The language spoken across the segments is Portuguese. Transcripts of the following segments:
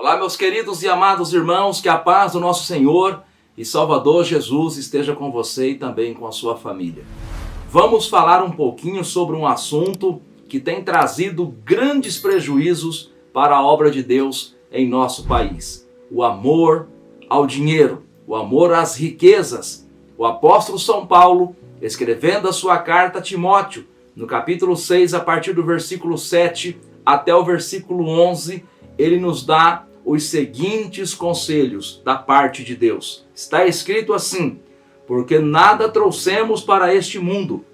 Olá, meus queridos e amados irmãos, que a paz do nosso Senhor e Salvador Jesus esteja com você e também com a sua família. Vamos falar um pouquinho sobre um assunto que tem trazido grandes prejuízos para a obra de Deus em nosso país. O amor ao dinheiro, o amor às riquezas. O apóstolo São Paulo, escrevendo a sua carta a Timóteo, no capítulo 6, a partir do versículo 7 até o versículo 11, ele nos dá os seguintes conselhos da parte de Deus. Está escrito assim: porque nada trouxemos para este mundo,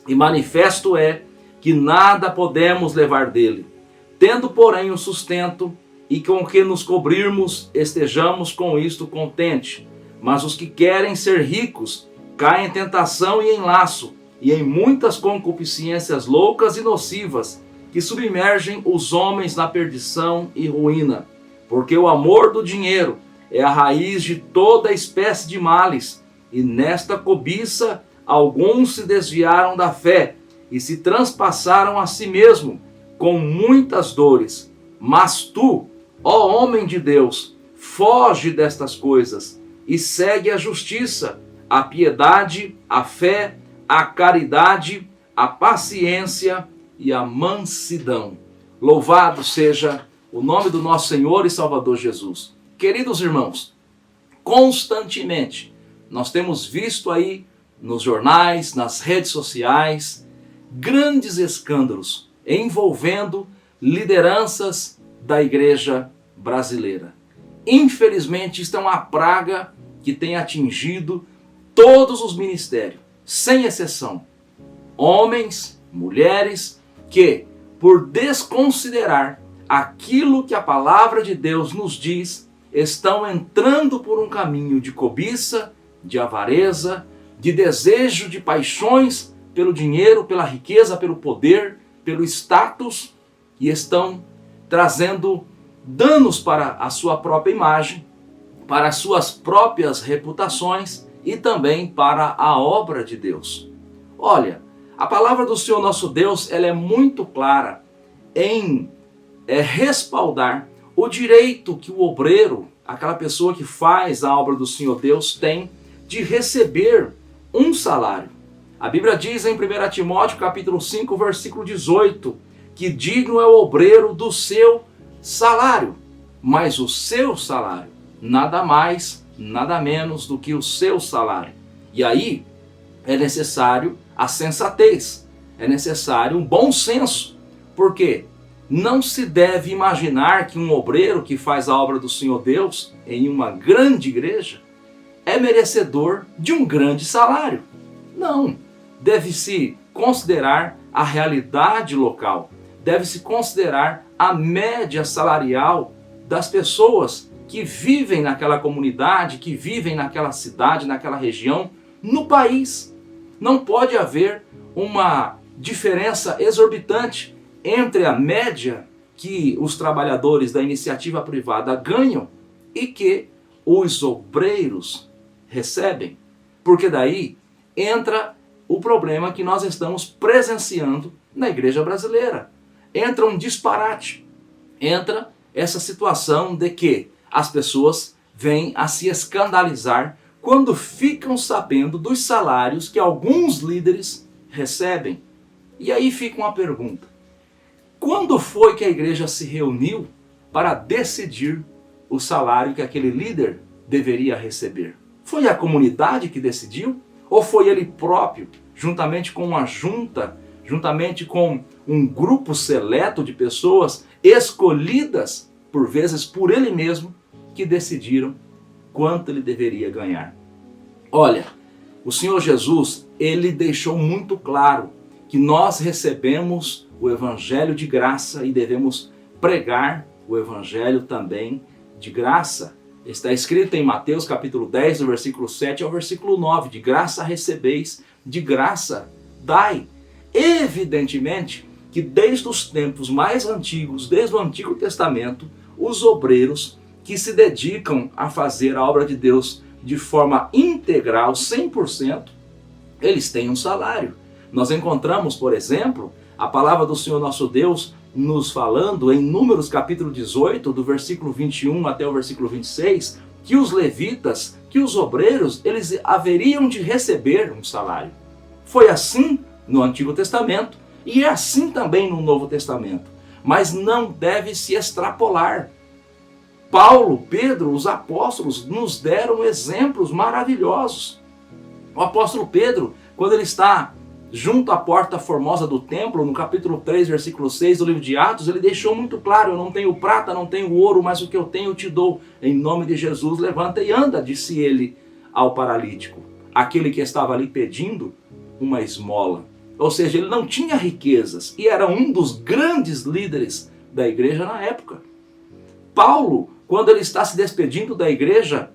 e manifesto é que nada podemos levar dele. Tendo, porém, o sustento, e com o que nos cobrirmos, estejamos com isto contente. Mas os que querem ser ricos caem em tentação e em laço, e em muitas concupiscências loucas e nocivas, que submergem os homens na perdição e ruína. Porque o amor do dinheiro é a raiz de toda espécie de males, e nesta cobiça alguns se desviaram da fé e se transpassaram a si mesmo com muitas dores. Mas tu, ó homem de Deus, foge destas coisas e segue a justiça, a piedade, a fé, a caridade, a paciência e a mansidão. Louvado seja o nome do nosso Senhor e Salvador Jesus. Queridos irmãos, constantemente nós temos visto aí nos jornais, nas redes sociais, grandes escândalos envolvendo lideranças da igreja brasileira. Infelizmente, isto é uma praga que tem atingido todos os ministérios, sem exceção. Homens, mulheres, que por desconsiderar aquilo que a palavra de Deus nos diz, estão entrando por um caminho de cobiça, de avareza, de desejo, de paixões pelo dinheiro, pela riqueza, pelo poder, pelo status, e estão trazendo danos para a sua própria imagem, para as suas próprias reputações e também para a obra de Deus. Olha, a palavra do Senhor nosso Deus, ela é muito clara em respaldar o direito que o obreiro, aquela pessoa que faz a obra do Senhor Deus, tem de receber um salário. A Bíblia diz em 1 Timóteo capítulo 5, versículo 18, que digno é o obreiro do seu salário, mas o seu salário, nada mais, nada menos do que o seu salário. E aí é necessário a sensatez, é necessário um bom senso, porque não se deve imaginar que um obreiro que faz a obra do Senhor Deus em uma grande igreja é merecedor de um grande salário. Não, deve-se considerar a realidade local, deve-se considerar a média salarial das pessoas que vivem naquela comunidade, que vivem naquela cidade, naquela região, no país. Não pode haver uma diferença exorbitante entre a média que os trabalhadores da iniciativa privada ganham e que os obreiros recebem. Porque daí entra o problema que nós estamos presenciando na igreja brasileira. Entra um disparate, entra essa situação de que as pessoas vêm a se escandalizar quando ficam sabendo dos salários que alguns líderes recebem. E aí fica uma pergunta: quando foi que a igreja se reuniu para decidir o salário que aquele líder deveria receber? Foi a comunidade que decidiu? Ou foi ele próprio, juntamente com uma junta, juntamente com um grupo seleto de pessoas escolhidas, por vezes por ele mesmo, que decidiram quanto ele deveria ganhar? Olha, o Senhor Jesus, ele deixou muito claro que nós recebemos o evangelho de graça e devemos pregar o evangelho também de graça. Está escrito em Mateus capítulo 10, do versículo 7 ao versículo 9, de graça recebeis, de graça dai. Evidentemente que desde os tempos mais antigos, desde o Antigo Testamento, os obreiros que se dedicam a fazer a obra de Deus de forma integral, 100%, eles têm um salário. Nós encontramos, por exemplo, A palavra do Senhor nosso Deus nos falando em Números capítulo 18, do versículo 21 até o versículo 26, que os levitas, que os obreiros, eles haveriam de receber um salário. Foi assim no Antigo Testamento e é assim também no Novo Testamento. Mas não deve se extrapolar. Paulo, Pedro, os apóstolos nos deram exemplos maravilhosos. O apóstolo Pedro, quando ele está junto à porta formosa do templo, no capítulo 3, versículo 6 do livro de Atos, ele deixou muito claro: eu não tenho prata, não tenho ouro, mas o que eu tenho eu te dou. Em nome de Jesus, levanta e anda, disse ele ao paralítico, aquele que estava ali pedindo uma esmola. Ou seja, ele não tinha riquezas e era um dos grandes líderes da igreja na época. Paulo, quando ele está se despedindo da igreja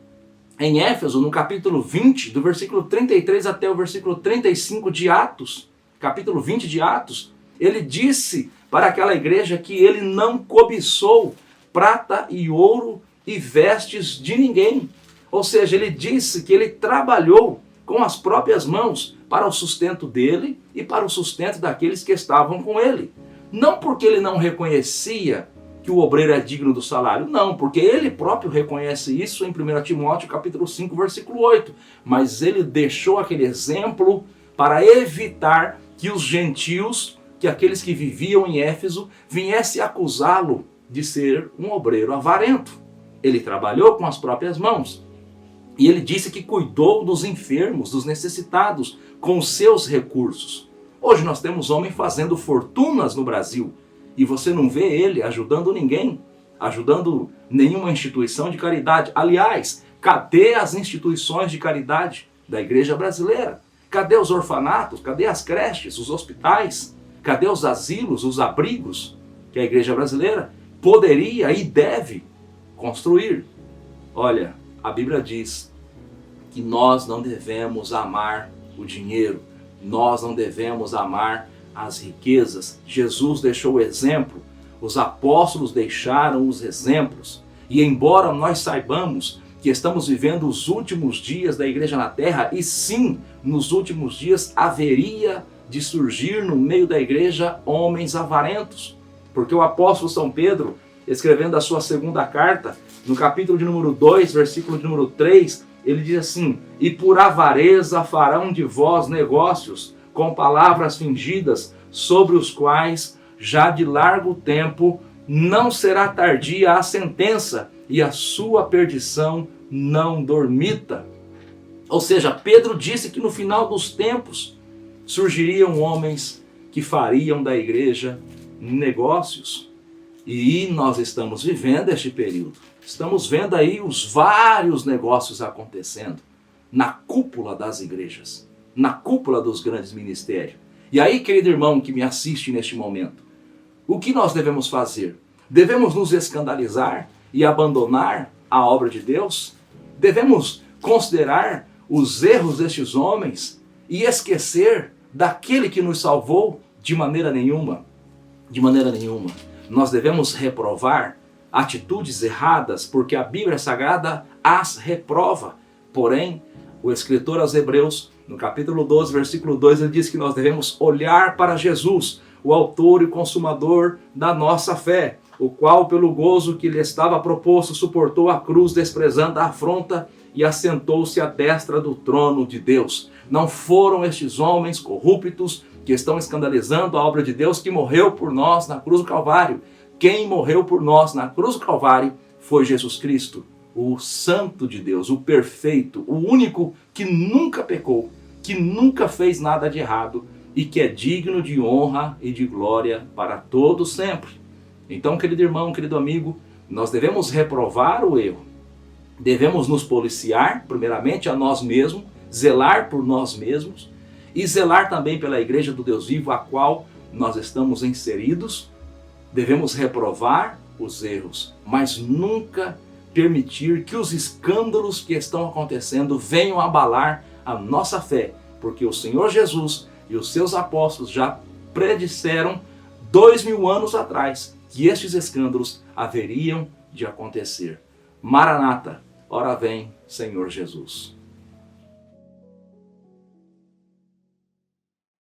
em Éfeso, no capítulo 20, do versículo 33 até o versículo 35 de Atos, capítulo 20 de Atos, ele disse para aquela igreja que ele não cobiçou prata e ouro e vestes de ninguém. Ou seja, ele disse que ele trabalhou com as próprias mãos para o sustento dele e para o sustento daqueles que estavam com ele. Não porque ele não reconhecia que o obreiro é digno do salário, não, porque ele próprio reconhece isso em 1 Timóteo capítulo 5, versículo 8, mas ele deixou aquele exemplo para evitar que os gentios, que aqueles que viviam em Éfeso, viessem acusá-lo de ser um obreiro avarento. Ele trabalhou com as próprias mãos. E ele disse que cuidou dos enfermos, dos necessitados, com os seus recursos. Hoje nós temos homens fazendo fortunas no Brasil, e você não vê ele ajudando ninguém, ajudando nenhuma instituição de caridade. Aliás, cadê as instituições de caridade da igreja brasileira? Cadê os orfanatos? Cadê as creches, os hospitais? Cadê os asilos, os abrigos que a igreja brasileira poderia e deve construir? Olha, a Bíblia diz que nós não devemos amar o dinheiro, nós não devemos amar as riquezas. Jesus deixou o exemplo, os apóstolos deixaram os exemplos. E embora nós saibamos que estamos vivendo os últimos dias da igreja na terra, e sim, nos últimos dias haveria de surgir no meio da igreja homens avarentos. Porque o apóstolo São Pedro, escrevendo a sua segunda carta, no capítulo de número 2, versículo de número 3, ele diz assim: e por avareza farão de vós negócios, com palavras fingidas, sobre os quais já de largo tempo não será tardia a sentença, e a sua perdição não dormita. Ou seja, Pedro disse que no final dos tempos surgiriam homens que fariam da igreja negócios. E nós estamos vivendo este período. Estamos vendo aí os vários negócios acontecendo na cúpula das igrejas, na cúpula dos grandes ministérios. E aí, querido irmão que me assiste neste momento, o que nós devemos fazer? Devemos nos escandalizar e abandonar a obra de Deus? Devemos considerar os erros destes homens e esquecer daquele que nos salvou? De maneira nenhuma. De maneira nenhuma. Nós devemos reprovar atitudes erradas, porque a Bíblia Sagrada as reprova. Porém, o escritor aos Hebreus, no capítulo 12, versículo 2, ele diz que nós devemos olhar para Jesus, o autor e consumador da nossa fé, o qual, pelo gozo que lhe estava proposto, suportou a cruz, desprezando a afronta, e assentou-se à destra do trono de Deus. Não foram estes homens corruptos que estão escandalizando a obra de Deus que morreu por nós na cruz do Calvário. Quem morreu por nós na cruz do Calvário foi Jesus Cristo, o Santo de Deus, o perfeito, o único que nunca pecou, que nunca fez nada de errado e que é digno de honra e de glória para todos sempre. Então, querido irmão, querido amigo, nós devemos reprovar o erro, devemos nos policiar, primeiramente a nós mesmos, zelar por nós mesmos e zelar também pela igreja do Deus vivo, a qual nós estamos inseridos. Devemos reprovar os erros, mas nunca permitir que os escândalos que estão acontecendo venham abalar a nossa fé, porque o Senhor Jesus e os seus apóstolos já predisseram 2000 anos atrás que estes escândalos haveriam de acontecer. Maranata, ora vem, Senhor Jesus.